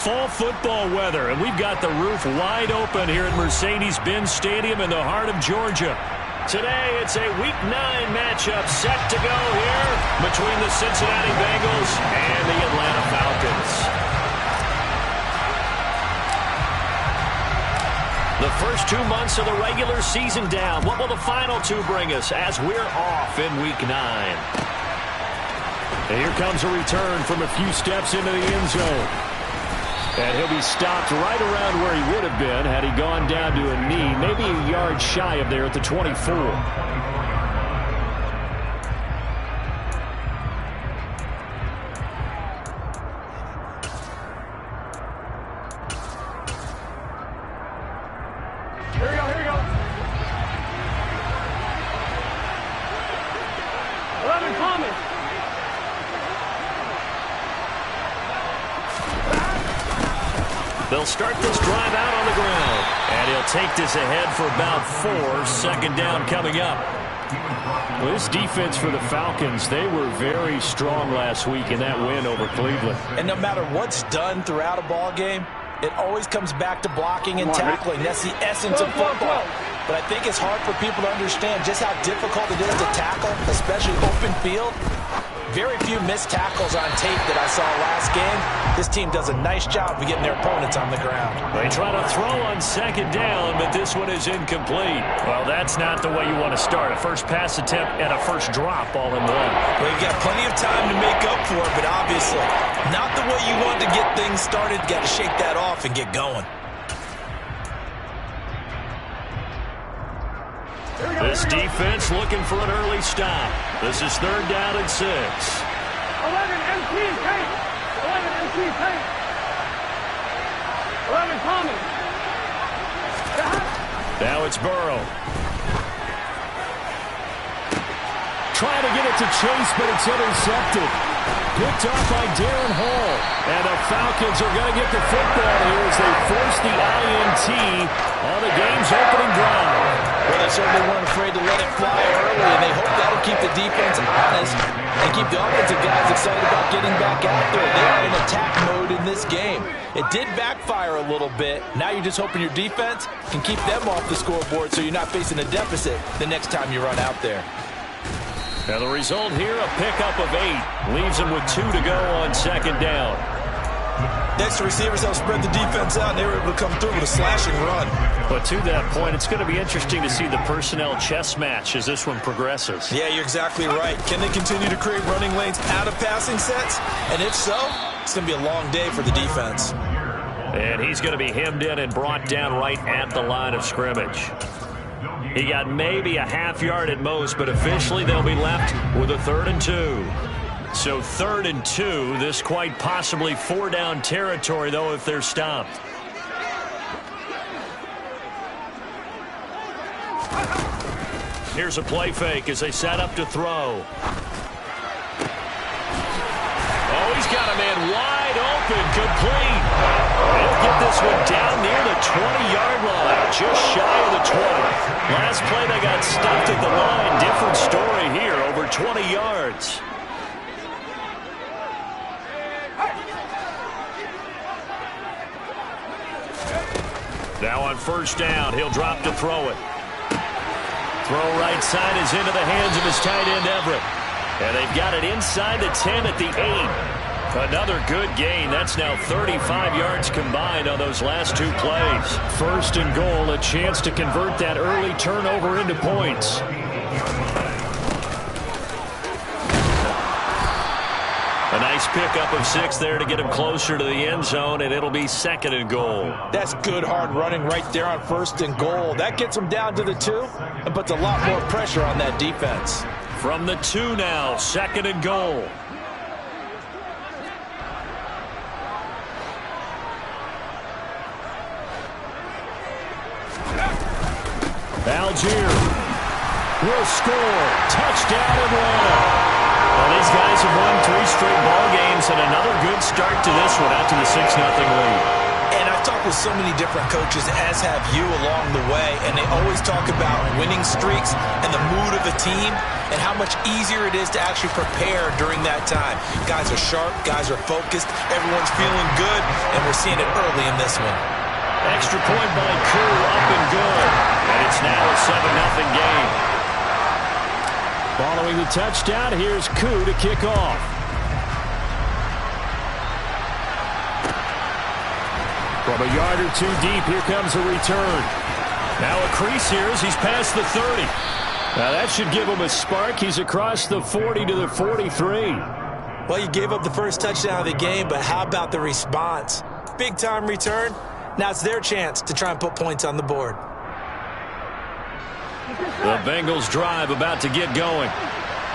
Fall football weather, and we've got the roof wide open here at Mercedes-Benz Stadium in the heart of Georgia. Today, it's a Week 9 matchup set to go here between the Cincinnati Bengals and the Atlanta Falcons. The first 2 months of the regular season down. What will the final 2 bring us as we're off in Week 9? And here comes a return from a few steps into the end zone. And he'll be stopped right around where he would have been had he gone down to a knee, maybe a yard shy of there at the 24. Here we go, here we go. 11 coming. They'll start this drive out on the ground. And he'll take this ahead for about 4. Second down coming up. Well, this defense for the Falcons, they were very strong last week in that win over Cleveland. And no matter what's done throughout a ball game, it always comes back to blocking and tackling. That's the essence of football. But I think it's hard for people to understand just how difficult it is to tackle, especially open field. Very few missed tackles on tape that I saw last game. This team does a nice job of getting their opponents on the ground. They try to throw on second down, but this one is incomplete. Well, that's not the way you want to start. A first pass attempt and a first drop all in one. Well, you've got plenty of time to make up for it, but obviously not the way you want to get things started. Got to shake that off and get going. This defense looking for an early stop. This is 3rd down and 6. 11 MT tank. 11 MT tank. 11 coming. Now it's Burrow. Trying to get it to Chase, but it's intercepted. Picked off by Darren Hall. And the Falcons are going to get the football here as they force the INT on the game's opening drive. Well, they certainly weren't afraid to let it fly early, and they hope that'll keep the defense honest and keep the offensive guys excited about getting back out there. They are in attack mode in this game. It did backfire a little bit. Now you're just hoping your defense can keep them off the scoreboard so you're not facing a deficit the next time you run out there. Now the result here, a pickup of 8. Leaves them with 2 to go on second down. Next, the receivers help spread the defense out, and they were able to come through with a slashing run. But to that point, it's going to be interesting to see the personnel chess match as this one progresses. Yeah, you're exactly right. Can they continue to create running lanes out of passing sets? And if so, it's going to be a long day for the defense. And he's going to be hemmed in and brought down right at the line of scrimmage. He got maybe a half yard at most, but officially they'll be left with a 3rd and 2. So 3rd and 2, this quite possibly 4-down territory, though, if they're stopped. Here's a play fake as they set up to throw. Oh, he's got a man wide open, complete. He'll get this one down near the 20-yard line, just shy of the 20. Last play they got stuffed at the line. Different story here, over 20 yards. Now on first down, he'll drop to throw it. Throw right side is into the hands of his tight end, Everett. And they've got it inside the 10 at the 8. Another good gain. That's now 35 yards combined on those last 2 plays. 1st and goal, a chance to convert that early turnover into points. A nice pickup of 6 there to get him closer to the end zone, and it'll be 2nd and goal. That's good hard running right there on 1st and goal. That gets him down to the 2 and puts a lot more pressure on that defense. From the 2 now, 2nd and goal. Algier will score. Touchdown Atlanta. Well, these guys have won 3 straight ball games and another good start to this one out to the 6-0 lead. And I talked talked with so many different coaches, as have you along the way, and they always talk about winning streaks and the mood of a team and how much easier it is to actually prepare during that time. Guys are sharp, guys are focused, everyone's feeling good, and we're seeing it early in this one. Extra point by Koo, up and good. And it's now a 7-0 game. Following the touchdown, here's Koo to kick off. From a yard or two deep, here comes a return. Now a crease here as he's past the 30. Now that should give him a spark. He's across the 40 to the 43. Well, you gave up the first touchdown of the game, but how about the response? Big-time return. Now it's their chance to try and put points on the board. The Bengals drive about to get going.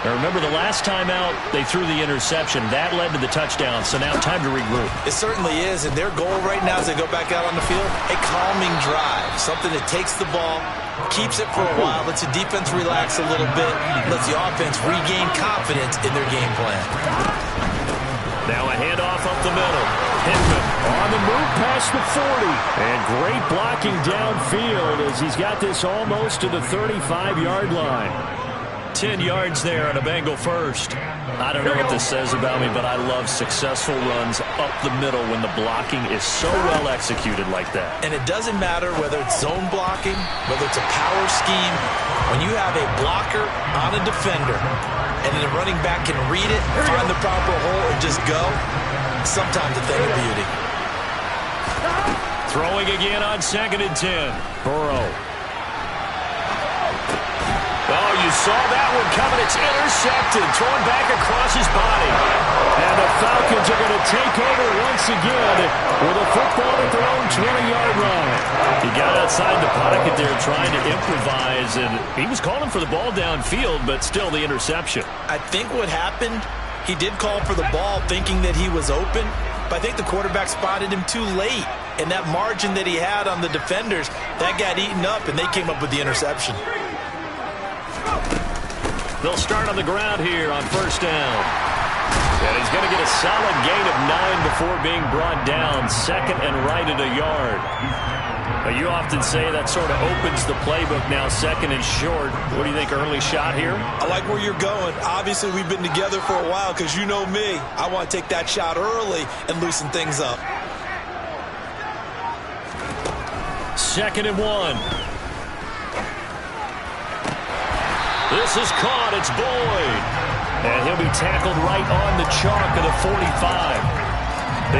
Now remember, the last time out, they threw the interception. That led to the touchdown, so now time to regroup. It certainly is, and their goal right now as they go back out on the field, a calming drive, something that takes the ball, keeps it for a while, lets the defense relax a little bit, lets the offense regain confidence in their game plan. Now a handoff up the middle. Pittman on the move past the 40. And great blocking downfield as he's got this almost to the 35-yard line. 10 yards there on a Bengal first. I don't know what this says about me, but I love successful runs up the middle when the blocking is so well executed like that. And it doesn't matter whether it's zone blocking, whether it's a power scheme. When you have a blocker on a defender and then the running back can read it, find the proper hole, and just go, sometimes a thing of beauty. Throwing again on 2nd and 10. Burrow. Oh, you saw that one coming. It's intercepted. Thrown back across his body. And the Falcons are going to take over once again with a football at their own 20-yard line. He got outside the pocket there trying to improvise, and he was calling for the ball downfield, but still the interception. I think what happened, he did call for the ball thinking that he was open, but I think the quarterback spotted him too late. And that margin that he had on the defenders, that got eaten up, and they came up with the interception. They'll start on the ground here on 1st down. And he's going to get a solid gain of 9 before being brought down. 2nd and right at a yard. Now, you often say that sort of opens the playbook now, 2nd and short. What do you think, early shot here? I like where you're going. Obviously, we've been together for a while because you know me. I want to take that shot early and loosen things up. 2nd and 1. This is caught. It's Boyd. And he'll be tackled right on the chalk of the 45.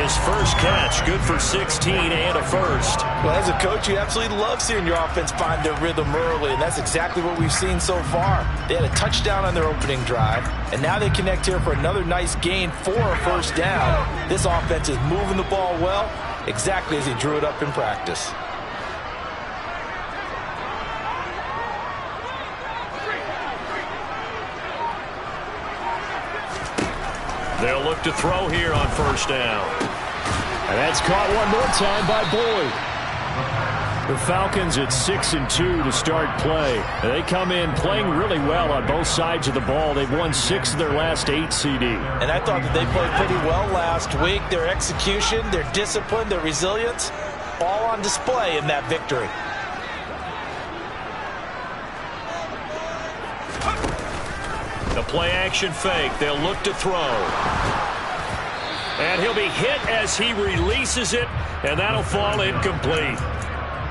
His first catch, good for 16 and a first. Well, as a coach, you absolutely love seeing your offense find their rhythm early, and that's exactly what we've seen so far. They had a touchdown on their opening drive, and now they connect here for another nice gain for a 1st down. This offense is moving the ball well, exactly as he drew it up in practice. They'll look to throw here on 1st down. And that's caught one more time by Boyd. The Falcons at 6-2 to start play. They come in playing really well on both sides of the ball. They've won 6 of their last 8 CD. And I thought that they played pretty well last week. Their execution, their discipline, their resilience, all on display in that victory. The play-action fake. They'll look to throw. And he'll be hit as he releases it, and that'll fall incomplete.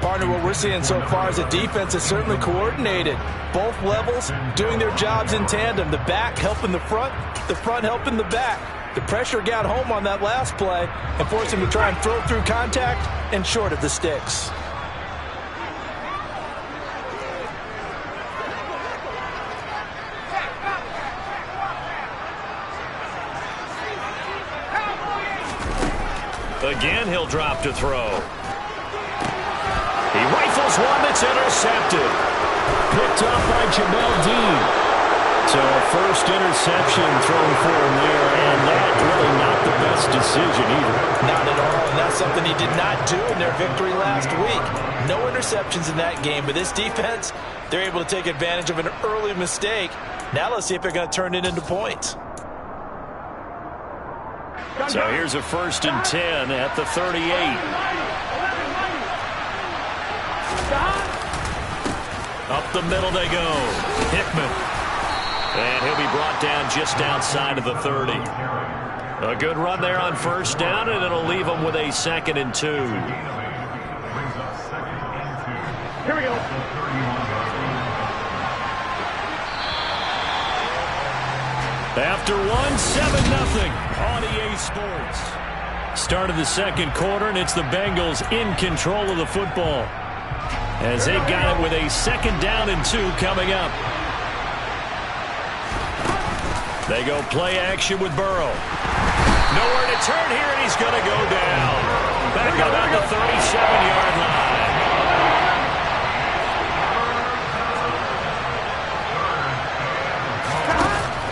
Partner, what we're seeing so far is the defense is certainly coordinated. Both levels doing their jobs in tandem. The back helping the front helping the back. The pressure got home on that last play and forced him to try and throw through contact and short of the sticks. Again, he'll drop to throw. He rifles one that's intercepted. Picked up by Jamel Dean. So first interception thrown for him there, and that really not the best decision either. Not at all, and that's something he did not do in their victory last week. No interceptions in that game, but this defense, they're able to take advantage of an early mistake. Now let's see if they're going to turn it into points. So here's a 1st and 10 at the 38. Up the middle they go. Hickman. And he'll be brought down just outside of the 30. A good run there on first down, and it'll leave them with a 2nd and 2. Here we go. After 7-0 on EA Sports. Start of the second quarter, and it's the Bengals in control of the football, as they've got it with a 2nd down and 2 coming up. They go play action with Burrow. Nowhere to turn here, and he's going to go down. Back at about the 37-yard line.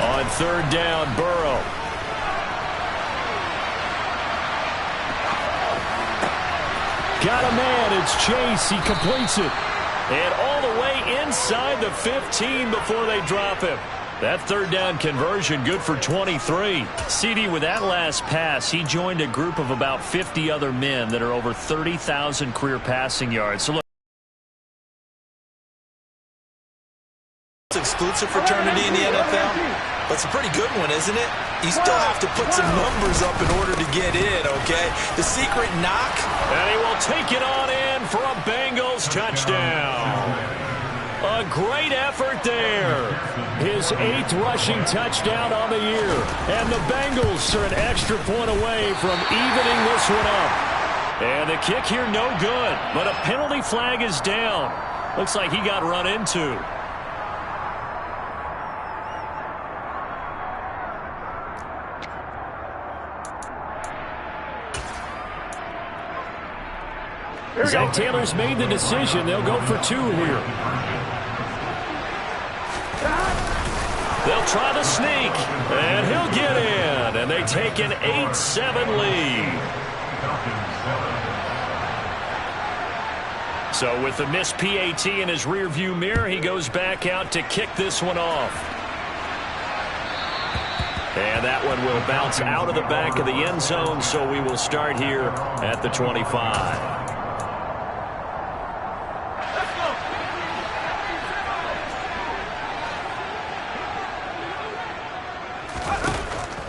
On 3rd down, Burrow. Got a man, it's Chase, he completes it. And all the way inside the 15 before they drop him. That 3rd down conversion good for 23. CD, with that last pass, he joined a group of about 50 other men that are over 30,000 career passing yards. So look. Exclusive fraternity in the NFL. That's a pretty good one, isn't it? You still have to put some numbers up in order to get in, okay? The secret knock. And he will take it on in for a Bengals touchdown. A great effort there. His 8th rushing touchdown on the year. And the Bengals are an extra point away from evening this one up. And the kick here no good. But a penalty flag is down. Looks like he got run into. Zach Taylor's made the decision. They'll go for 2 here. They'll try the sneak, and he'll get in. And they take an 8-7 lead. So with the missed PAT in his rearview mirror, he goes back out to kick this one off. And that one will bounce out of the back of the end zone, so we will start here at the 25.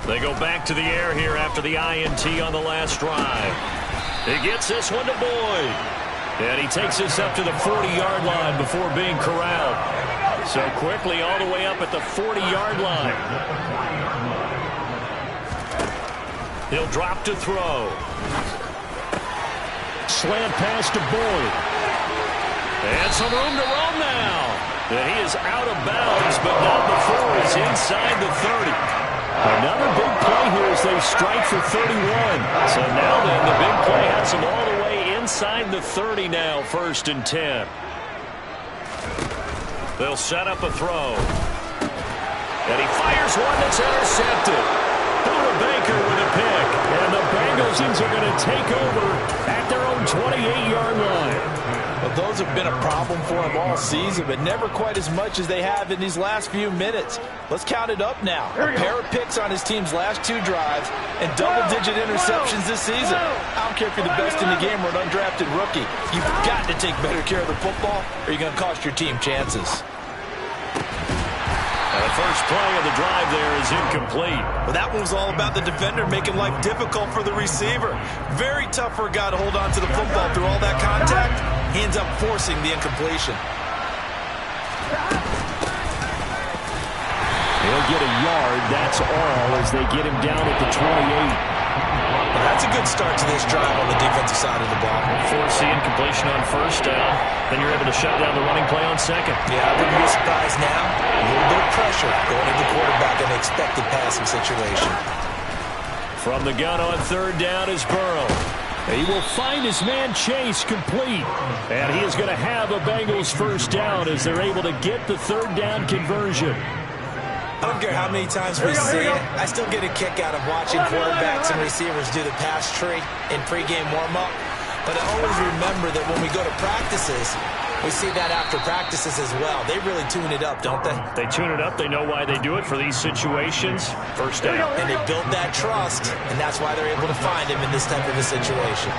They go back to the air here after the INT on the last drive. He gets this one to Boyd. And he takes this up to the 40-yard line before being corralled. So quickly all the way up at the 40-yard line. He'll drop to throw. Slant pass to Boyd. And some room to roam now. And he is out of bounds, but not before he's inside the 30. Another big play here as they strike for 31. So now then, the big play has them all the way inside the 30 now, 1st and 10. They'll set up a throw. And he fires one that's intercepted. Buda Baker with a pick. And the Bengals are going to take over at their own 28-yard line. Well, those have been a problem for them all season, but never quite as much as they have in these last few minutes. Let's count it up now. A pair of picks on his team's last 2 drives and double-digit interceptions this season. I don't care if you're the best in the game or an undrafted rookie. You've got to take better care of the football or you're going to cost your team chances. The first play of the drive there is incomplete. Well, that one was all about the defender making life difficult for the receiver. Very tough for a guy to hold on to the football through all that contact. He ends up forcing the incompletion. He'll get a yard, that's all, as they get him down at the 28. Well, that's a good start to this drive on the defensive side of the ball. Force the incompletion on first down. Then you're able to shut down the running play on second. Yeah, I wouldn't be surprised now. A little bit of pressure going into the quarterback in the expected passing situation. From the gun on 3rd down is Burrow. He will find his man Chase complete. And he is going to have a Bengals 1st down as they're able to get the 3rd down conversion. I don't care how many times we see it. I still get a kick out of watching quarterbacks and receivers do the pass tree in pregame warm-up. But I always remember that when we go to practices, we see that after practices as well. They really tune it up, don't they? They tune it up. They know why they do it for these situations. 1st down. And they build that trust, and that's why they're able to find him in this type of a situation.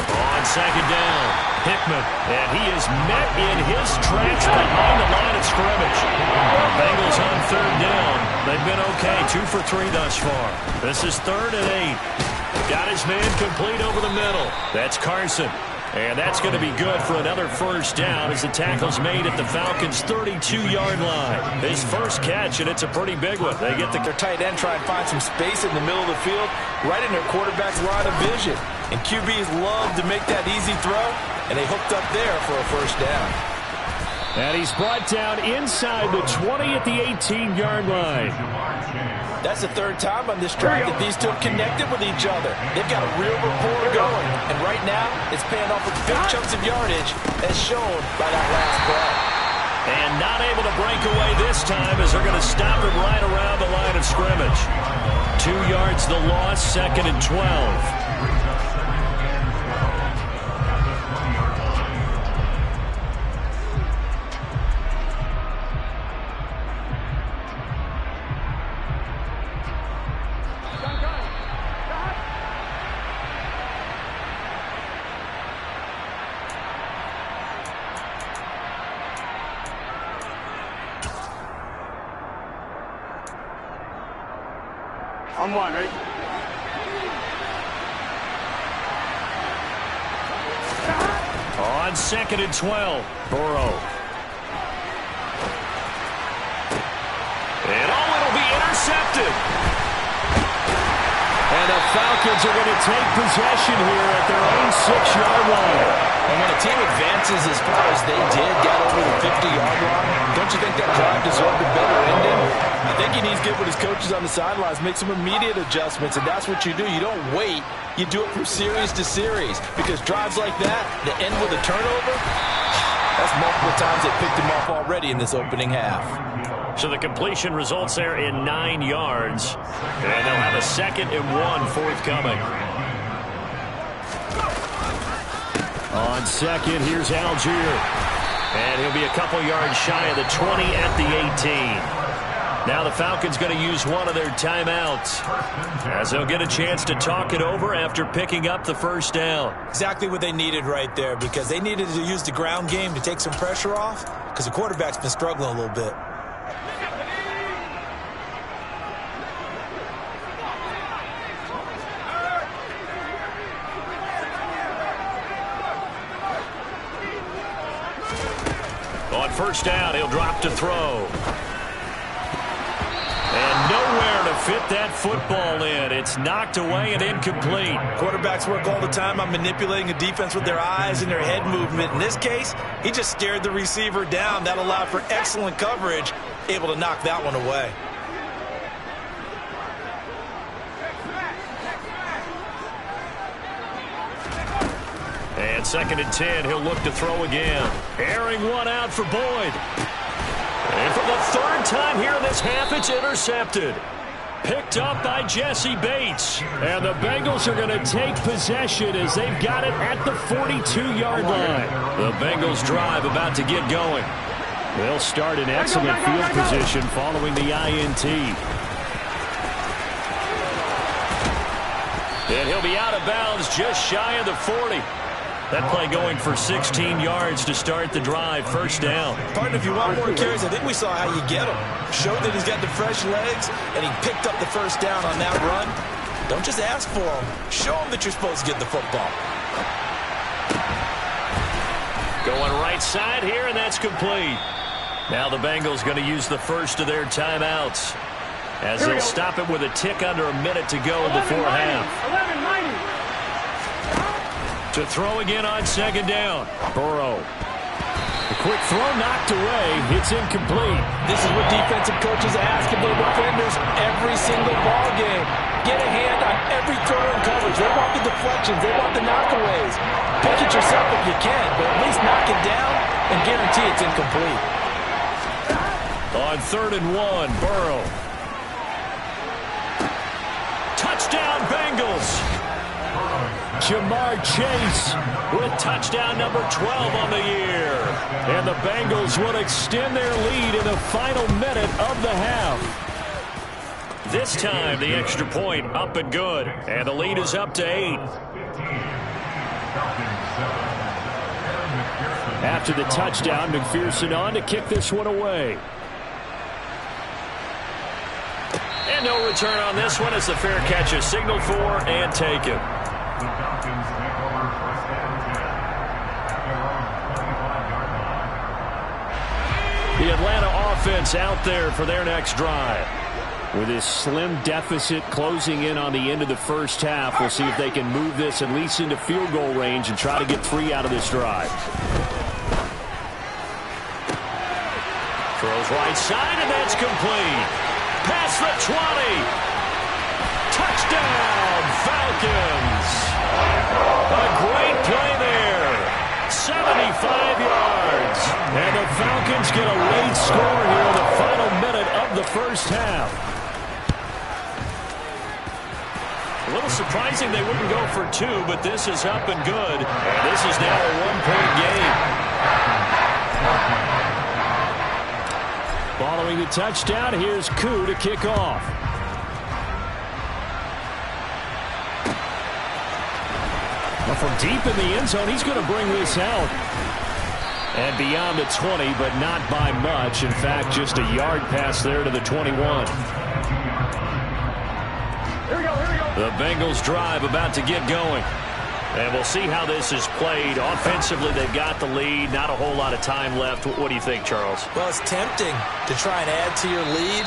On 2nd down. Aikman. And he is met in his tracks behind the line of scrimmage. Bengals on third down. They've been okay, 2 for 3 thus far. This is 3rd and 8. Got his man complete over the middle. That's Carson. And that's going to be good for another first down as the tackle's made at the Falcons' 32-yard line. His first catch, and it's a pretty big one. They get their tight end try and find some space in the middle of the field, right in their quarterback's line of vision. And QBs love to make that easy throw, and they hooked up there for a first down. And he's brought down inside the 20 at the 18-yard line. That's the 3rd time on this drive that these two have connected with each other. They've got a real rapport going. And right now, it's paying off with big chunks of yardage, as shown by that last play. And not able to break away this time as they're going to stop him right around the line of scrimmage. 2 yards the loss, 2nd and 12. On 1, ready? On 2nd and 12, Burrow. And it'll be intercepted. And the Falcons are going to take possession here at their own 6-yard line. And when a team advances as far as they did, got over the 50-yard line, don't you think that drive deserved a better ending? I think he needs to get with his coaches on the sidelines, make some immediate adjustments, and that's what you do. You don't wait. You do it from series to series, because drives like that end with a turnover, that's multiple times they picked him off already in this opening half. So the completion results there in 9 yards, and they'll have a 2nd and 1 forthcoming. On 2nd, here's Algier. And he'll be a couple yards shy of the 20 at the 18. Now the Falcons going to use one of their timeouts as they'll get a chance to talk it over after picking up the first down. Exactly what they needed right there, because they needed to use the ground game to take some pressure off, because the quarterback's been struggling a little bit. On first down, he'll drop to throw. And nowhere to fit that football in. It's knocked away and incomplete. Quarterbacks work all the time on manipulating a defense with their eyes and their head movement. In this case, he just stared the receiver down. That allowed for excellent coverage, able to knock that one away. And 2nd and 10, he'll look to throw again. Airing one out for Boyd. And for the 3rd time here in this half, it's intercepted. Picked up by Jesse Bates. And the Bengals are going to take possession as they've got it at the 42-yard line. The Bengals drive about to get going. They'll start in excellent field position following the INT. And he'll be out of bounds just shy of the 40. That play going for 16 yards to start the drive. First down. Partner, if you want more carries, I think we saw how you get him. Showed that he's got the fresh legs, and he picked up the first down on that run. Don't just ask for him. Show him that you're supposed to get the football. Going right side here, and that's complete. Now the Bengals going to use the first of their timeouts as they'll stop it with a tick under a minute to go before half. 11:90. To throw again on 2nd down. Burrow. The quick throw knocked away. It's incomplete. This is what defensive coaches ask of their defenders every single ball game. Get a hand on every throw in coverage. They want the deflections. They want the knockaways. Pick it yourself if you can, but at least knock it down and guarantee it's incomplete. On 3rd and 1, Burrow. Touchdown, Bengals. Jamar Chase with touchdown number 12 on the year. And the Bengals will extend their lead in the final minute of the half. This time, the extra point up and good. And the lead is up to 8. After the touchdown, McPherson on to kick this one away. And no return on this one as the fair catch is signaled for and taken. The Atlanta offense out there for their next drive. With this slim deficit closing in on the end of the first half, we'll see if they can move this at least into field goal range and try to get 3 out of this drive. Throws right side, and that's complete. Past the 20. Touchdown, Falcons. A great play there. 75 yards. And the Falcons get a late score here in the final minute of the first half. A little surprising they wouldn't go for 2, but this is up and good. And this is now a 1-point game. Following the touchdown, here's Koo to kick off. Well, from deep in the end zone, he's going to bring this out. And beyond the 20, but not by much. In fact, just a yard pass there to the 21. The Bengals drive about to get going. And we'll see how this is played. Offensively, they've got the lead. Not a whole lot of time left. What do you think, Charles? Well, it's tempting to try and add to your lead,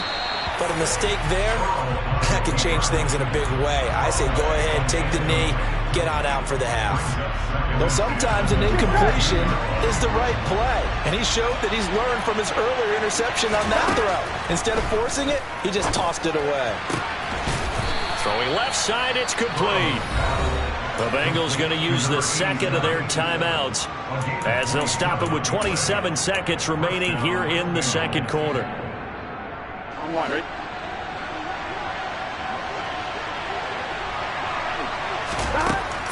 but a mistake there, that could change things in a big way. I say go ahead, take the knee, get on out for the half. Well, sometimes an incompletion is the right play, and he showed that he's learned from his earlier interception on that throw. Instead of forcing it, he just tossed it away. Throwing left side, it's complete. The Bengals going to use the second of their timeouts as they'll stop it with 27 seconds remaining here in the second quarter. I'm wondering.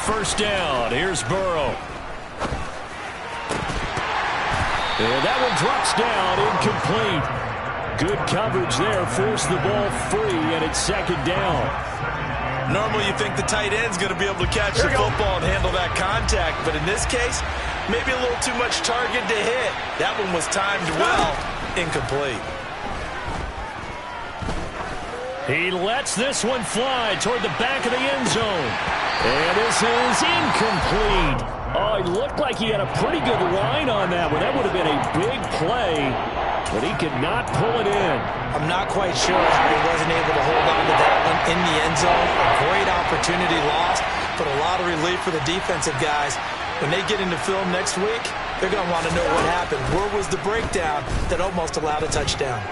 First down. Here's Burrow. And that one drops down, incomplete. Good coverage there. Forced the ball free, and it's second down. Normally you think the tight end's going to be able to catch the football and handle that contact, but in this case, maybe a little too much target to hit. That one was timed well. Incomplete. He lets this one fly toward the back of the end zone. And this is incomplete. Oh, it looked like he had a pretty good line on that one. That would have been a big play, but he could not pull it in. I'm not quite sure how he wasn't able to hold on to that one in the end zone. A great opportunity lost, but a lot of relief for the defensive guys. When they get into film next week, they're going to want to know what happened. Where was the breakdown that almost allowed a touchdown?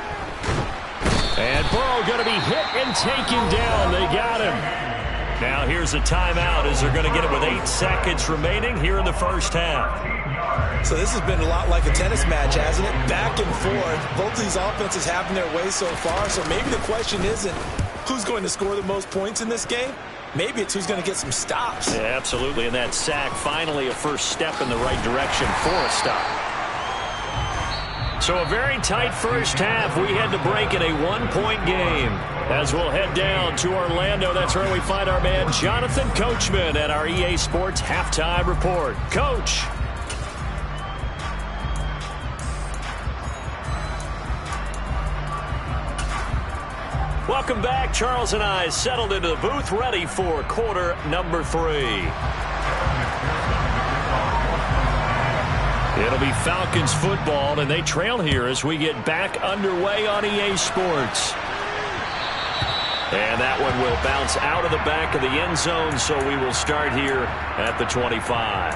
And Burrow going to be hit and taken down. They got him. Now here's a timeout as they're going to get it with 8 seconds remaining here in the first half. So this has been a lot like a tennis match, hasn't it? Back and forth. Both of these offenses having their way so far. So maybe the question isn't who's going to score the most points in this game. Maybe it's who's going to get some stops. Yeah, absolutely. And that sack, finally a first step in the right direction for a stop. So a very tight first half. We had to break in a 1-point game. As we'll head down to Orlando, that's where we find our man Jonathan Coachman at our EA Sports Halftime Report. Coach. Welcome back. Charles and I settled into the booth, ready for quarter number 3. It'll be Falcons football, and they trail here as we get back underway on EA Sports. And that one will bounce out of the back of the end zone, so we will start here at the 25.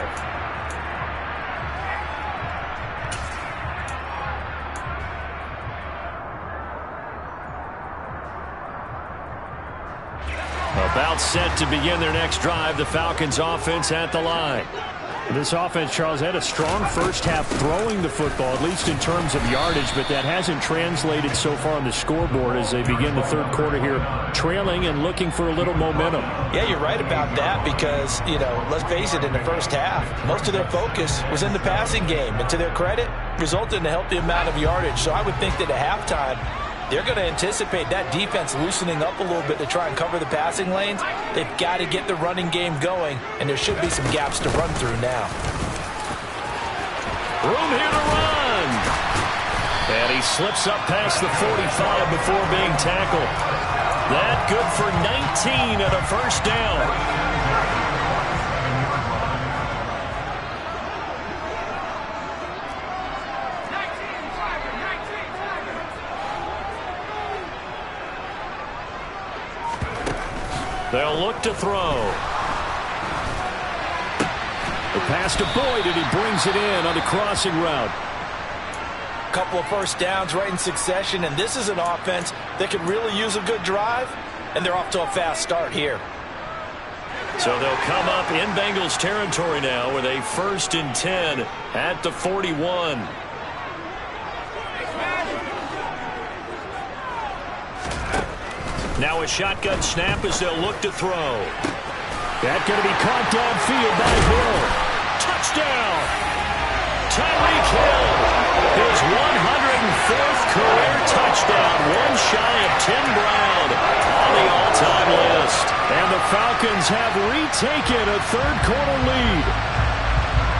About set to begin their next drive, the Falcons offense at the line. This offense, Charles, had a strong first half throwing the football, at least in terms of yardage, but that hasn't translated so far on the scoreboard as they begin the third quarter here, trailing and looking for a little momentum. Yeah, you're right about that because, let's face it, in the first half, most of their focus was in the passing game, and to their credit, resulted in a healthy amount of yardage. So I would think that at halftime, they're going to anticipate that defense loosening up a little bit to try and cover the passing lanes. They've got to get the running game going, and there should be some gaps to run through now. Room here to run. And he slips up past the 45 before being tackled. That good for 19 and a first down. They'll look to throw. The pass to Boyd, and he brings it in on the crossing route. Couple of first downs right in succession, and this is an offense that could really use a good drive, and they're off to a fast start here. So they'll come up in Bengals territory now with a 1st and 10 at the 41. Now a shotgun snap as they'll look to throw. That's going to be caught downfield by Hill. Touchdown! Tyreek Hill, his 104th career touchdown, one shy of Tim Brown on the all-time list. And the Falcons have retaken a third-quarter lead.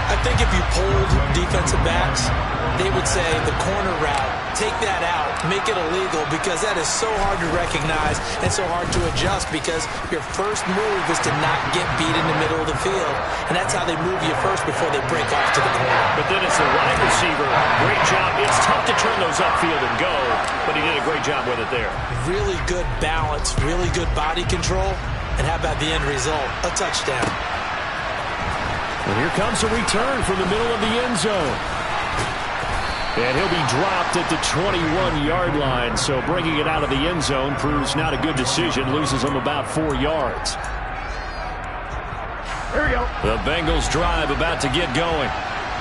I think if you polled defensive backs, they would say the corner route, take that out, make it illegal, because that is so hard to recognize and so hard to adjust, because your first move is to not get beat in the middle of the field. And that's how they move you first before they break off to the corner. But then it's the wide receiver. Great job. It's tough to turn those upfield and go, but he did a great job with it there. Really good balance, really good body control. And how about the end result? A touchdown. And here comes a return from the middle of the end zone. And he'll be dropped at the 21-yard line. So bringing it out of the end zone proves not a good decision. Loses him about 4 yards. Here we go. The Bengals drive about to get going.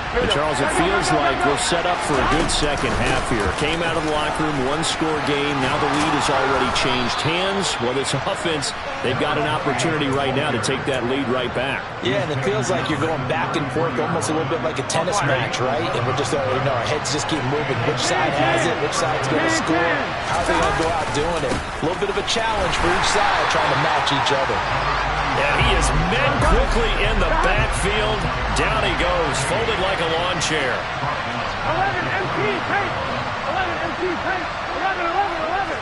And Charles, it feels like we're set up for a good second half here. Came out of the locker room, one-score game. Now the lead has already changed hands. Well, this offense, they've got an opportunity right now to take that lead right back. Yeah, and it feels like you're going back and forth, almost a little bit like a tennis match, right? And we're just, our heads just keep moving. Which side has it? Which side's going to score? How are they going to go out doing it? A little bit of a challenge for each side, trying to match each other. And he is met quickly in the backfield. Down he goes, folded like a lawn chair. 11 MT, take. 11 MT, take. 11, 11,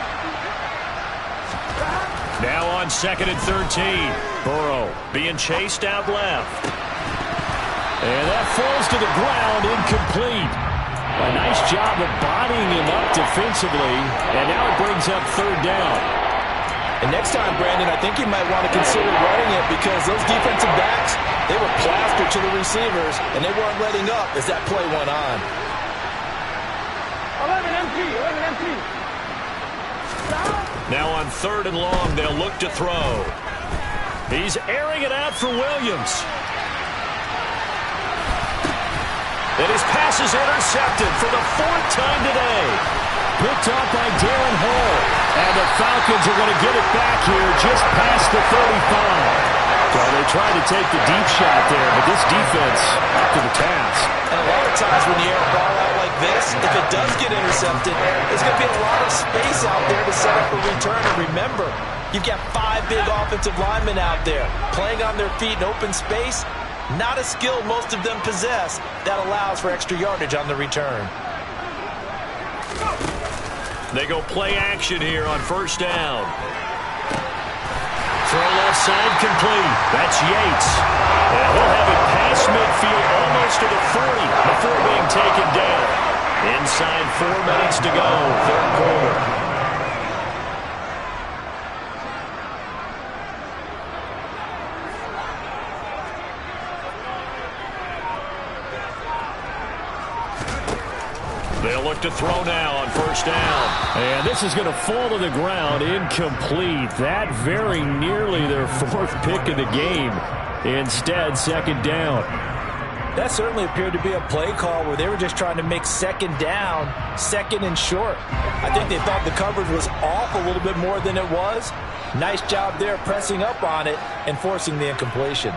11. Now on 2nd and 13. Burrow being chased out left. And that falls to the ground, incomplete. A nice job of bodying him up defensively. And now it brings up 3rd down. And next time, Brandon, I think you might want to consider running it, because those defensive backs, they were plastered to the receivers, and they weren't letting up as that play went on. 11 MT, 11 MT. Now on 3rd and long, they'll look to throw. He's airing it out for Williams. And his pass is intercepted for the 4th time today. Picked up by Darren Hall. And the Falcons are going to get it back here just past the 35. Well, they tried to take the deep shot there, but this defense up to the task. And a lot of times when you air a ball out like this, if it does get intercepted, there's going to be a lot of space out there to set up a return. And remember, you've got 5 big offensive linemen out there playing on their feet in open space. Not a skill most of them possess that allows for extra yardage on the return. They go play action here on 1st down. Throw left side complete. That's Yates. And he'll have it past midfield almost to the 40 before being taken down. Inside 4 minutes to go, 3rd quarter. They'll look to throw now on 1st down. And this is going to fall to the ground, incomplete. That very nearly their 4th pick of the game. Instead, 2nd down. That certainly appeared to be a play call where they were just trying to make 2nd down, 2nd and short. I think they thought the coverage was off a little bit more than it was. Nice job there pressing up on it and forcing the incompletion.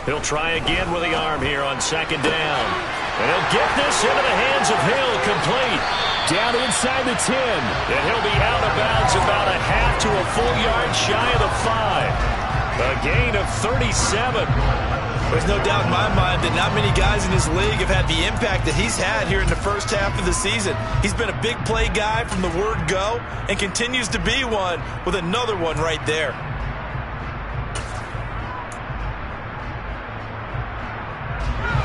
He'll try again with the arm here on 2nd down. And he'll get this into the hands of Hill, complete. down inside the 10. And he'll be out of bounds about a half to a full yard shy of the 5. A gain of 37. There's no doubt in my mind that not many guys in this league have had the impact that he's had here in the first half of the season. He's been a big play guy from the word go and continues to be one with another one right there.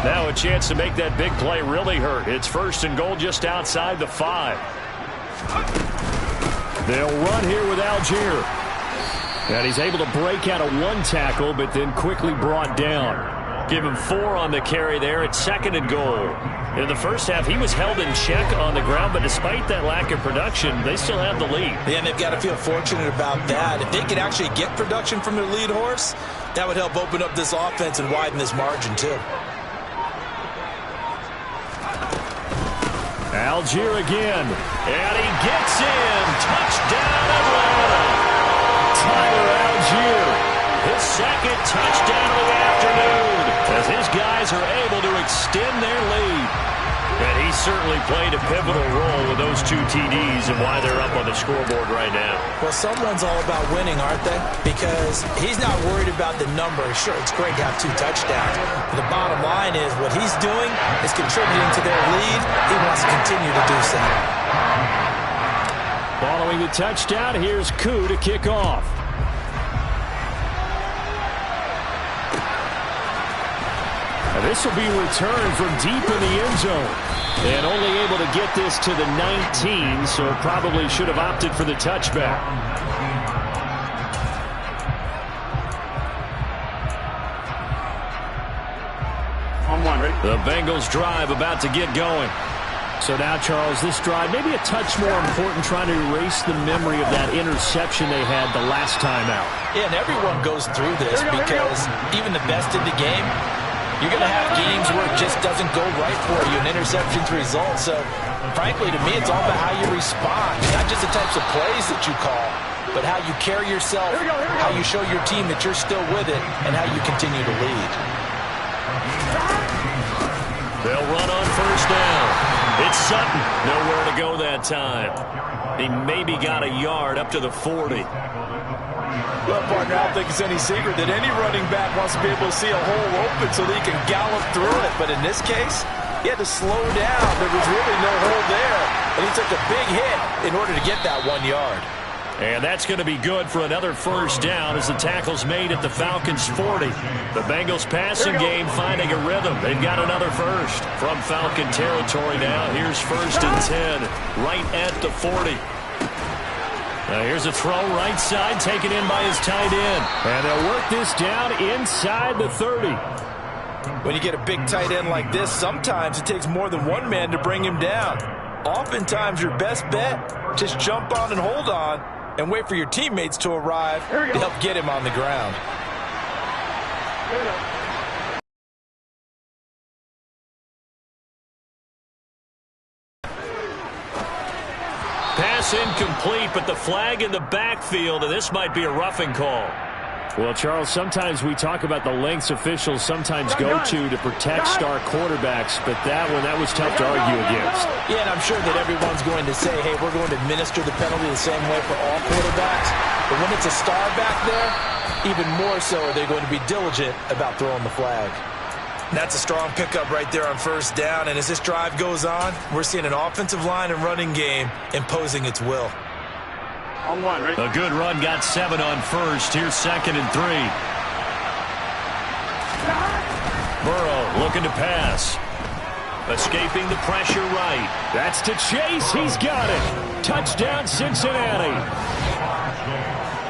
Now a chance to make that big play really hurt. It's 1st and goal just outside the 5. They'll run here with Algier. And he's able to break out of 1 tackle, but then quickly brought down. Give him 4 on the carry there at 2nd and goal. In the first half, he was held in check on the ground, but despite that lack of production, they still have the lead. Yeah, and they've got to feel fortunate about that. If they could actually get production from their lead horse, that would help open up this offense and widen this margin too. Algier again, and he gets in. Touchdown, Atlanta. Tyler Algier, his 2nd touchdown of the afternoon, as his guys are able to extend their lead. And he certainly played a pivotal role with those 2 TDs and why they're up on the scoreboard right now. Well, someone's all about winning, aren't they? Because he's not worried about the number. Sure, it's great to have 2 touchdowns. But the bottom line is what he's doing is contributing to their lead. He wants to continue to do so. Following the touchdown, here's Koo to kick off. And this will be returned from deep in the end zone. And only able to get this to the 19, so probably should have opted for the touchback. On 1, ready? The Bengals drive about to get going. So now, Charles, this drive maybe a touch more important, trying to erase the memory of that interception they had the last time out. Yeah, and everyone goes through this because even the best in the game, you're going to have games where it just doesn't go right for you, and interceptions result. So, frankly, to me, it's all about how you respond, not just the types of plays that you call, but how you carry yourself, how you show your team that you're still with it, and how you continue to lead. They'll run on 1st down. It's Sutton. Nowhere to go that time. He maybe got a yard up to the 40. Well, partner, I don't think it's any secret that any running back wants to be able to see a hole open so that he can gallop through it. But in this case, he had to slow down. There was really no hole there. And he took a big hit in order to get that 1 yard. And that's going to be good for another 1st down as the tackle's made at the Falcons' 40. The Bengals passing game finding a rhythm. They've got another 1st from Falcon territory now. Here's 1st and 10 right at the 40. Now here's a throw right side taken in by his tight end. And they'll work this down inside the 30. When you get a big tight end like this, sometimes it takes more than one man to bring him down. Oftentimes your best bet, just jump on and hold on and wait for your teammates to arrive to help get him on the ground. Pass incomplete, but the flag in the backfield, and this might be a roughing call. Well, Charles, sometimes we talk about the lengths officials sometimes go to protect star quarterbacks, but that was tough to argue against. Yeah, and I'm sure that everyone's going to say, hey, we're going to administer the penalty the same way for all quarterbacks. But when it's a star back there, even more so are they going to be diligent about throwing the flag. That's a strong pickup right there on 1st down, and as this drive goes on, we're seeing an offensive line and running game imposing its will. On 1, ready? A good run got 7 on 1st. Here's 2nd and 3. Burrow looking to pass. Escaping the pressure right. That's to Chase. He's got it. Touchdown, Cincinnati.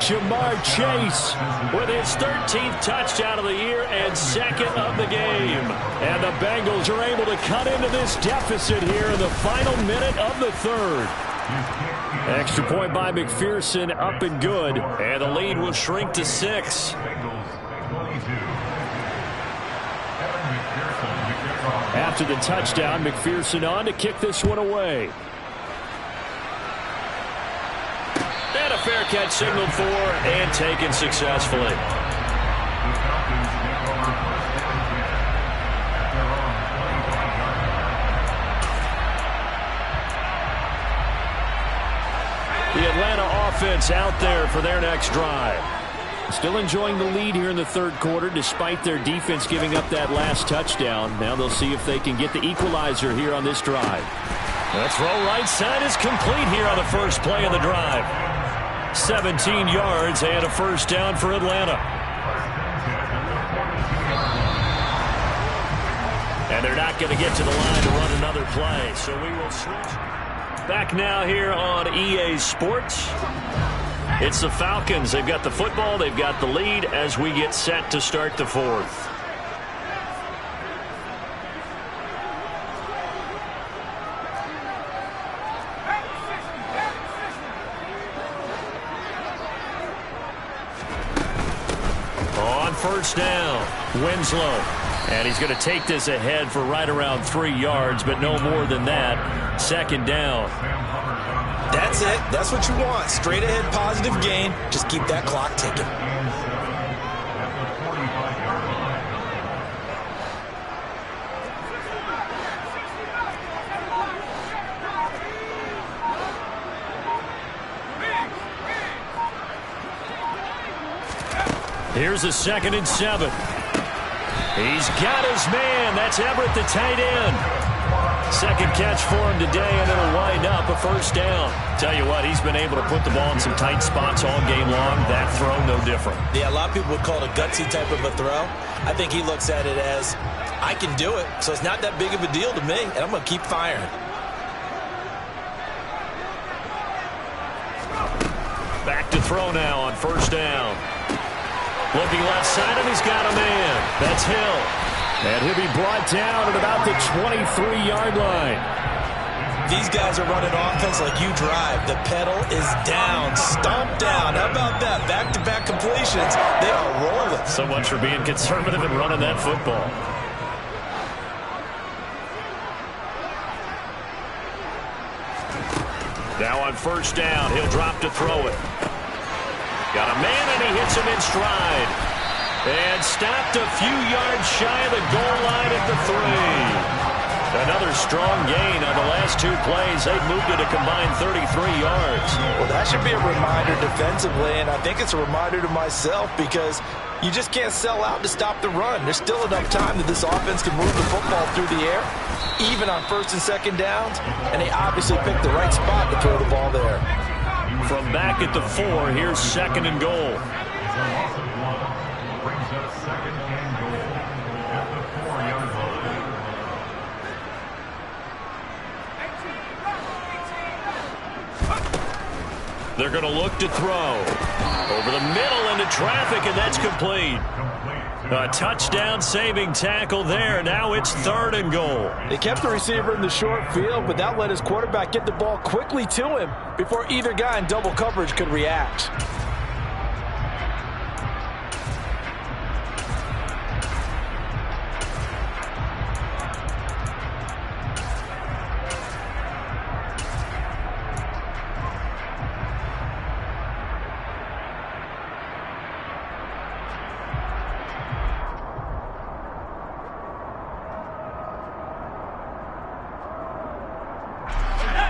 Jamar Chase with his 13th touchdown of the year and 2nd of the game. And the Bengals are able to cut into this deficit here in the final minute of the 3rd. Extra point by McPherson, up and good. And the lead will shrink to 6. After the touchdown, McPherson on to kick this one away. And a fair catch signaled for and taken successfully. The Atlanta offense out there for their next drive. Still enjoying the lead here in the third quarter despite their defense giving up that last touchdown. Now they'll see if they can get the equalizer here on this drive. The throw right side is complete here on the first play of the drive. 17 yards and a first down for Atlanta. And they're not going to get to the line to run another play, so we will switch. Back now here on EA Sports. It's the Falcons. They've got the football. They've got the lead as we get set to start the fourth. On first down, Winslow. And he's going to take this ahead for right around 3 yards, but no more than that. Second down. That's it. That's what you want. Straight ahead positive gain. Just keep that clock ticking. Here's a 2nd and 7. He's got his man. That's Everett, the tight end. Second catch for him today, and it'll wind up a first down. Tell you what, he's been able to put the ball in some tight spots all game long. That throw, no different. Yeah, a lot of people would call it a gutsy type of a throw. I think he looks at it as, I can do it, so it's not that big of a deal to me, and I'm going to keep firing. Back to throw now on first down. Looking left side, and he's got a man. That's Hill. And he'll be brought down at about the 23-yard line. These guys are running offense like you drive. The pedal is down, stomped down. How about that? Back-to-back completions. They are rolling. So much for being conservative and running that football. Now on first down, he'll drop to throw it. Got a man, and he hits him in stride. And stopped a few yards shy of the goal line at the 3. Another strong gain on the last 2 plays. They've moved it a combined 33 yards. Well, that should be a reminder defensively, and I think it's a reminder to myself because you just can't sell out to stop the run. There's still enough time that this offense can move the football through the air, even on first and second downs, and they obviously picked the right spot to throw the ball there. From back at the 4, here's 2nd and goal. They're going to look to throw. Over the middle into traffic, and that's complete. A touchdown-saving tackle there. Now it's 3rd and goal. They kept the receiver in the short field, but that let his quarterback get the ball quickly to him before either guy in double coverage could react.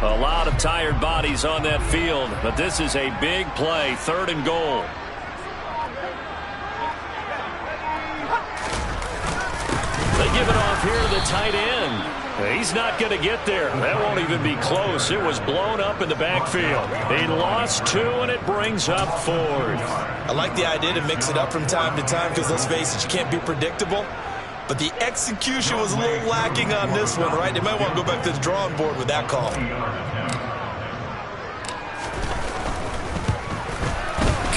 A lot of tired bodies on that field, but this is a big play, 3rd and goal. They give it off here to the tight end. He's not going to get there. That won't even be close. It was blown up in the backfield. He lost 2, and it brings up 4th. I like the idea to mix it up from time to time because, let's face it, you can't be predictable. But the execution was a little lacking on this one, right? They might want to go back to the drawing board with that call.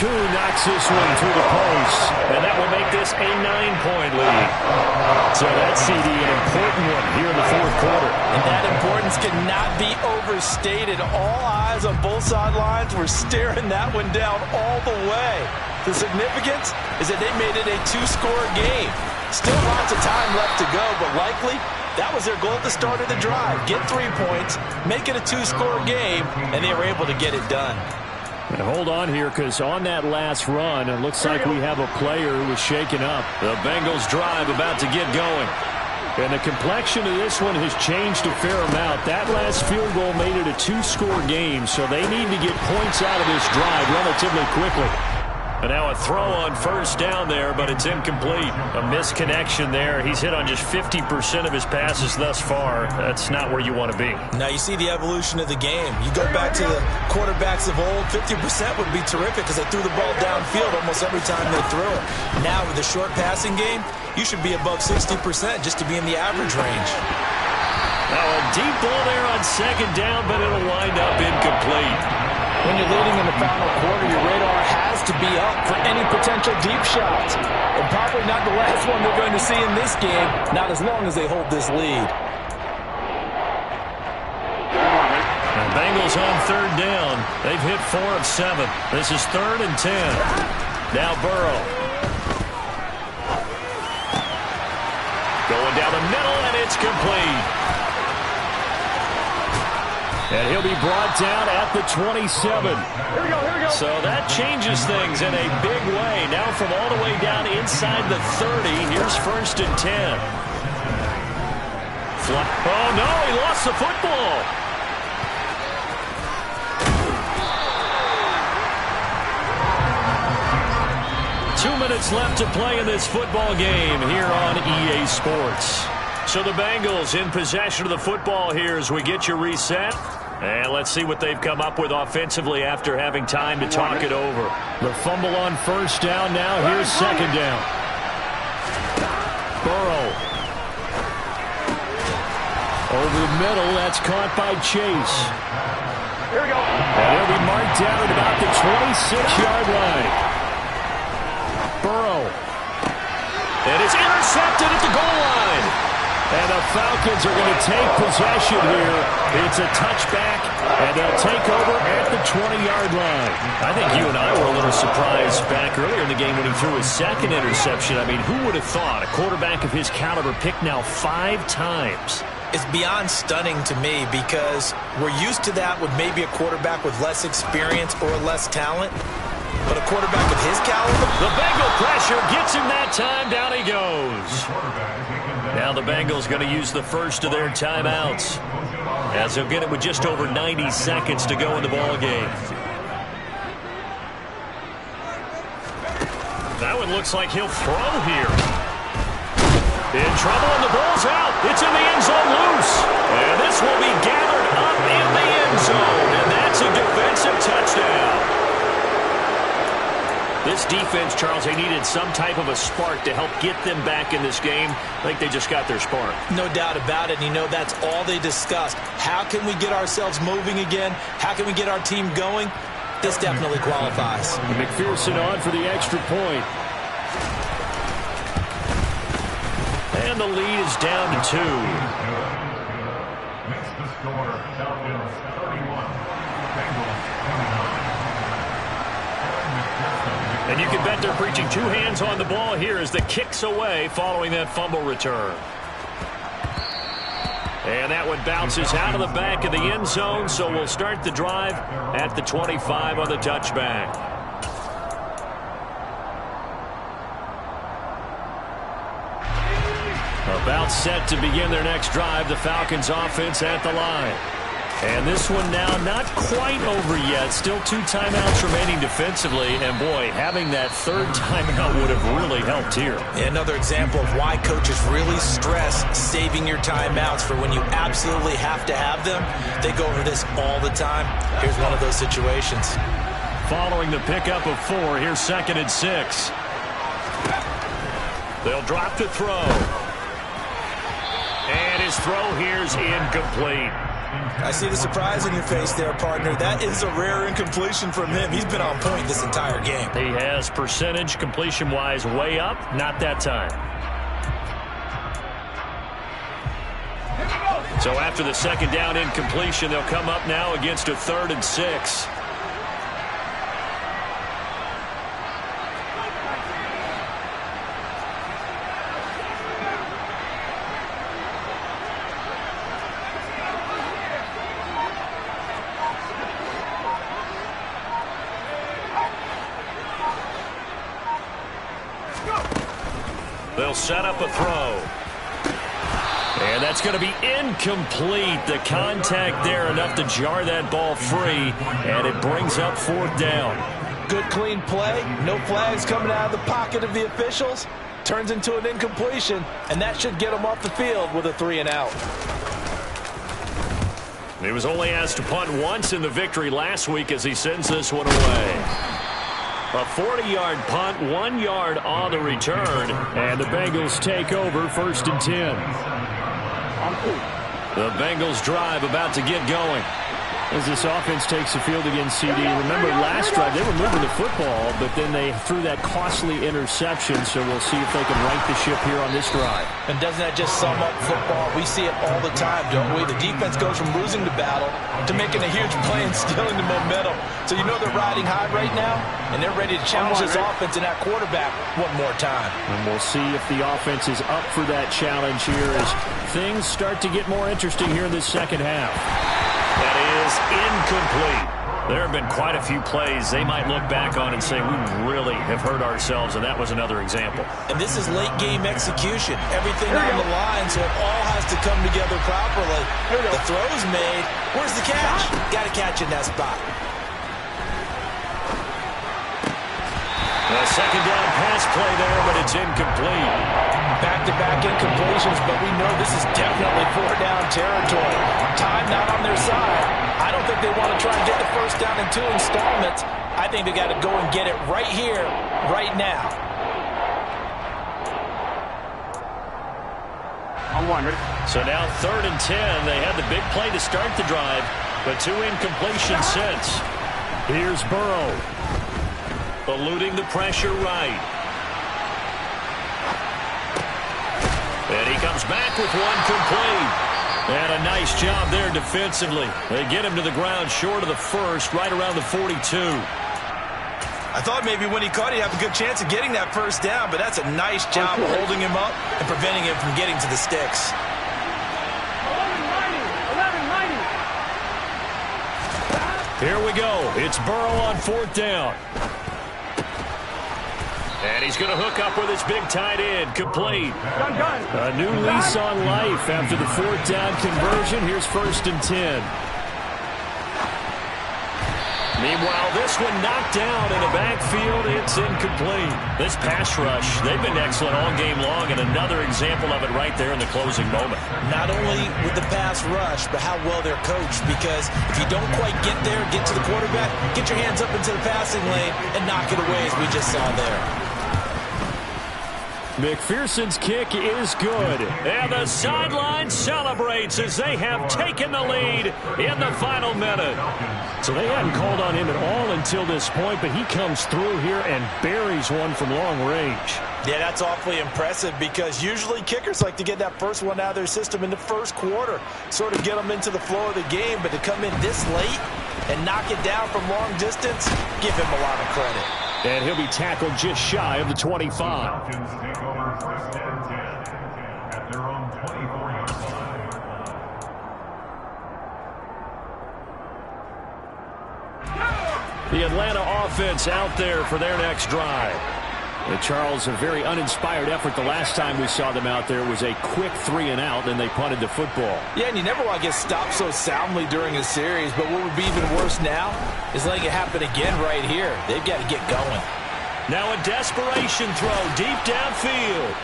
Koo knocks this one through the post, and that will make this a 9-point lead. So that's CD, an important one here in the 4th quarter. And that importance cannot be overstated. All eyes on both sidelines were staring that one down all the way. The significance is that they made it a 2-score game. Still lots of time left to go, but likely that was their goal at the start of the drive. Get 3 points, make it a 2-score game, and they were able to get it done. And hold on here, because on that last run, it looks like we have a player who was shaken up. The Bengals drive about to get going. And the complexion of this one has changed a fair amount. That last field goal made it a 2-score game, so they need to get points out of this drive relatively quickly. And now a throw on first down there, but it's incomplete. A misconnection there. He's hit on just 50% of his passes thus far. That's not where you want to be. Now you see the evolution of the game. You go back to the quarterbacks of old, 50% would be terrific because they threw the ball downfield almost every time they threw it. Now with the short passing game, you should be above 60% just to be in the average range. Now a deep ball there on second down, but it'll wind up incomplete. When you're leading in the final quarter, your radar has to be up for any potential deep shots. And probably not the last one they're going to see in this game, not as long as they hold this lead. The Bengals on third down. They've hit 4 of 7. This is 3rd and 10. Now Burrow. Going down the middle, and it's complete. And he'll be brought down at the 27. Here we go. So that changes things in a big way. Now from all the way down inside the 30, here's 1st and 10. Oh, no, he lost the football. Two minutes left to play in this football game here on EA Sports. So the Bengals in possession of the football here as we get you reset. And let's see what they've come up with offensively after having time to talk it over. The fumble on first down now. Here's second down. Burrow. Over the middle. That's caught by Chase. Here we go. And he'll be marked down at about the 26-yard line. Burrow. And it's intercepted at the goal line. And the Falcons are going to take possession here. It's a touchback, and they'll take over at the 20-yard line. I think you and I were a little surprised back earlier in the game when he threw his second interception. I mean, who would have thought a quarterback of his caliber picked now 5 times? It's beyond stunning to me because we're used to that with maybe a quarterback with less experience or less talent. But a quarterback of his caliber? The Bengal pressure gets him that time. Down he goes. Now the Bengals going to use the first of their timeouts as they'll get it with just over 90 seconds to go in the ball game. That one looks like he'll throw here. In trouble, and the ball's out. It's in the end zone loose. And this will be gathered up in the end zone. And that's a defensive touchdown. This defense, Charles, they needed some type of a spark to help get them back in this game. I think they just got their spark. No doubt about it. And you know that's all they discussed. How can we get ourselves moving again? How can we get our team going? This definitely qualifies. McPherson on for the extra point. And the lead is down to 2. Makes the score Falcons 31, Bengals 29. And you can bet they're preaching 2 hands on the ball here as the kick's away following that fumble return. And that one bounces out of the back of the end zone, so we'll start the drive at the 25 on the touchback. About set to begin their next drive, the Falcons offense at the line. And this one now not quite over yet. Still 2 timeouts remaining defensively. And, boy, having that 3rd timeout would have really helped here. Another example of why coaches really stress saving your timeouts for when you absolutely have to have them. They go over this all the time. Here's one of those situations. Following the pickup of 4, here's 2nd and 6. They'll drop to throw. And his throw here's incomplete. I see the surprise in your face there, partner. That is a rare incompletion from him. He's been on point this entire game. He has percentage completion-wise way up. Not that time. So after the 2nd down incompletion, they'll come up now against a 3rd and 6. They'll set up a throw. And that's going to be incomplete. The contact there enough to jar that ball free, and it brings up 4th down. Good clean play. No flags coming out of the pocket of the officials. Turns into an incompletion, and that should get him off the field with a 3-and-out. He was only asked to punt once in the victory last week as he sends this one away. A 40-yard punt, 1 yard on the return, and the Bengals take over 1st and 10. The Bengals drive about to get going. As this offense takes the field against CD, remember last drive they were moving the football, but then they threw that costly interception, so we'll see if they can right the ship here on this drive. And doesn't that just sum up football? We see it all the time, don't we? The defense goes from losing the battle to making a huge play and stealing the momentum. So you know they're riding high right now, and they're ready to challenge this offense and that quarterback one more time. And we'll see if the offense is up for that challenge here as things start to get more interesting here in this second half. That is incomplete. There have been quite a few plays they might look back on and say, we really have hurt ourselves, and that was another example. And this is late game execution. Everything on the line, so it all has to come together properly. The throw's made. Where's the catch? Got to catch in that spot. A second down pass play there, but it's incomplete. Back-to-back incompletions, but we know this is definitely 4-down territory. Time not on their side. I don't think they want to try and get the first down in 2 installments. I think they got to go and get it right here, right now. So now 3rd and 10. They had the big play to start the drive, but 2 incompletions since. Here's Burrow. Eluding the pressure right. And he comes back with one complete. And a nice job there defensively. They get him to the ground short of the first, right around the 42. I thought maybe when he caught it, he'd have a good chance of getting that first down, but that's a nice job of holding him up and preventing him from getting to the sticks. 11-90. Here we go. It's Burrow on 4th down. And he's going to hook up with his big tight end, complete. A new lease on life after the 4th down conversion. Here's 1st and 10. Meanwhile, this one knocked down in the backfield. It's incomplete. This pass rush, they've been excellent all game long, and another example of it right there in the closing moment. Not only with the pass rush, but how well they're coached, because if you don't quite get there, get to the quarterback, get your hands up into the passing lane and knock it away, as we just saw there. McPherson's kick is good. And the sideline celebrates as they have taken the lead in the final minute. So they hadn't called on him at all until this point, but he comes through here and buries one from long range. Yeah, that's awfully impressive because usually kickers like to get that first one out of their system in the first quarter, sort of get them into the flow of the game, but to come in this late and knock it down from long distance, give him a lot of credit. And he'll be tackled just shy of the 25. Falcons take over 1st and 10 at their own 24-yard line. The Atlanta offense out there for their next drive. Charles, a very uninspired effort. The last time we saw them out there was a quick 3-and-out, and they punted the football. Yeah, and you never want to get stopped so soundly during a series, but what would be even worse now is letting it happen again right here. They've got to get going. Now a desperation throw deep downfield.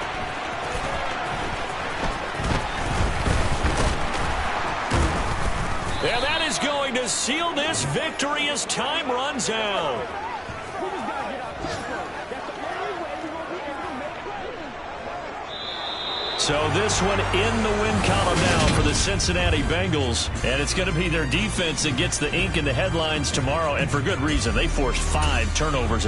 And that is going to seal this victory as time runs out. So this one in the win column now for the Cincinnati Bengals. And it's going to be their defense that gets the ink in the headlines tomorrow. And for good reason. They forced 5 turnovers.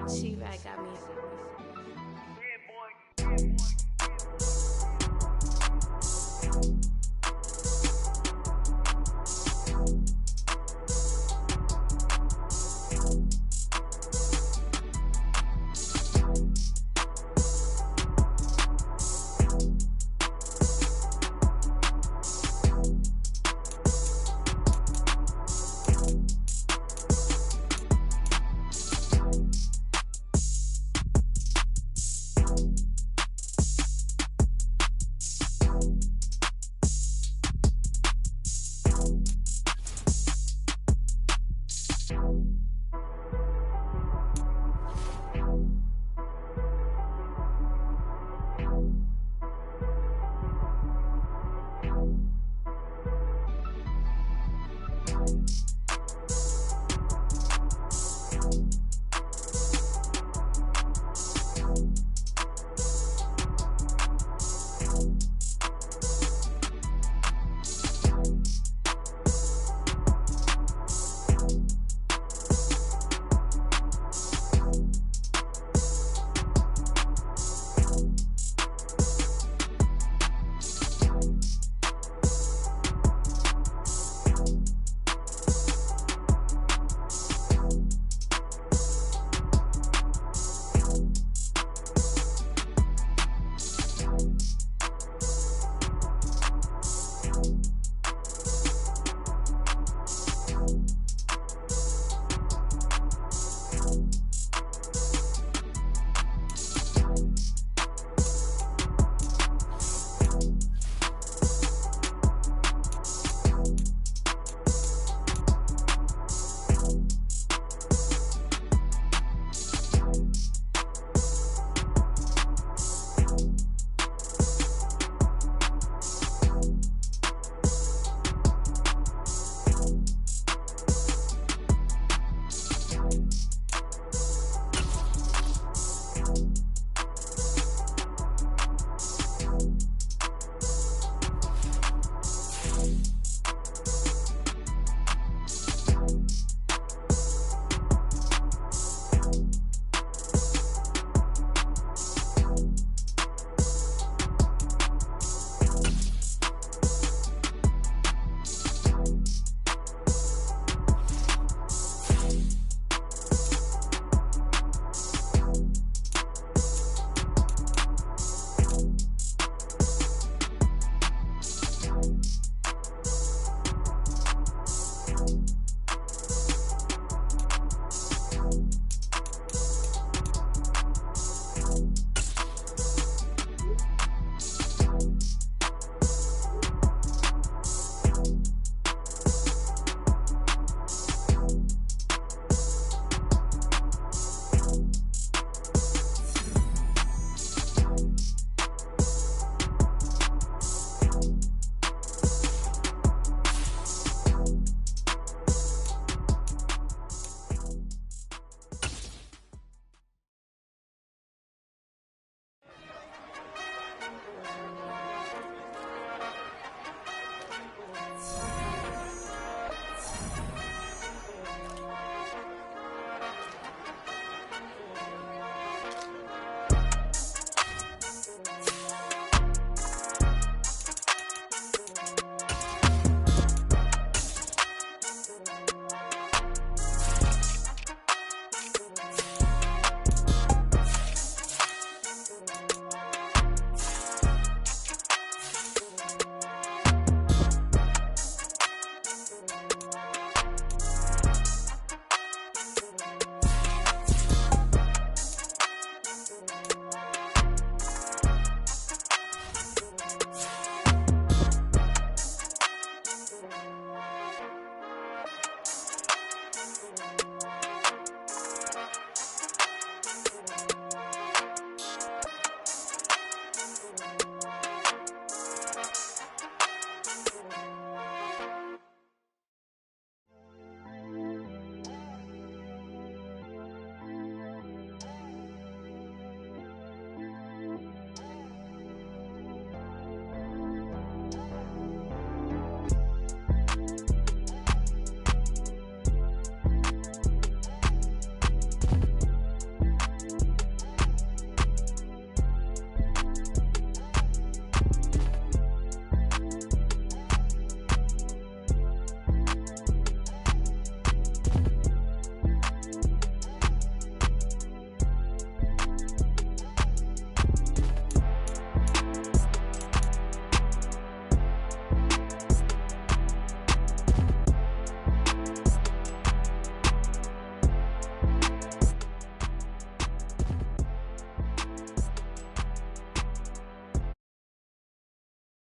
She back got me.